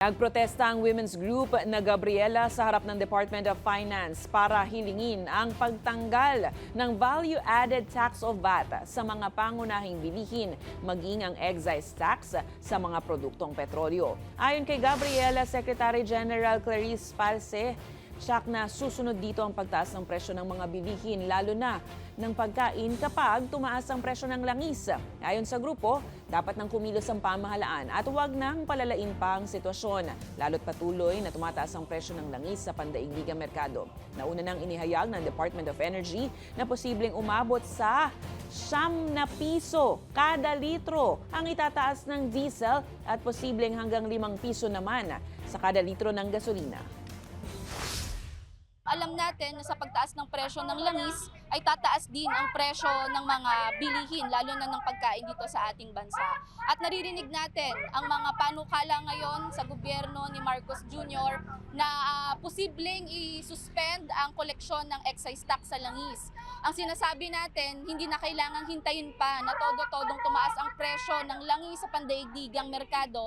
Nagprotesta ang women's group na Gabriela sa harap ng Department of Finance para hilingin ang pagtanggal ng value-added tax o VAT sa mga pangunahing bilihin, maging ang excise tax sa mga produktong petrolyo. Ayon kay Gabriela, Secretary General Clarice Palse, siyak na susunod dito ang pagtaas ng presyo ng mga bilihin, lalo na ng pagkain kapag tumaas ang presyo ng langis. Ayon sa grupo, dapat nang kumilos ang pamahalaan at huwag nang palalain pa ang sitwasyon, lalo't patuloy na tumataas ang presyo ng langis sa pandaigdigang merkado. Nauna nang inihayag ng Department of Energy na posibleng umabot sa ₱9 kada litro ang itataas ng diesel at posibleng hanggang ₱5 naman sa kada litro ng gasolina. Alam natin na sa pagtaas ng presyo ng langis ay tataas din ang presyo ng mga bilihin, lalo na ng pagkain dito sa ating bansa. At naririnig natin ang mga panukala ngayon sa gobyerno ni Marcos Jr. na posibleng i-suspend ang koleksyon ng excise tax sa langis. Ang sinasabi natin, hindi na kailangang hintayin pa na todo-todong tumaas ang presyo ng langis sa pandaigdigang merkado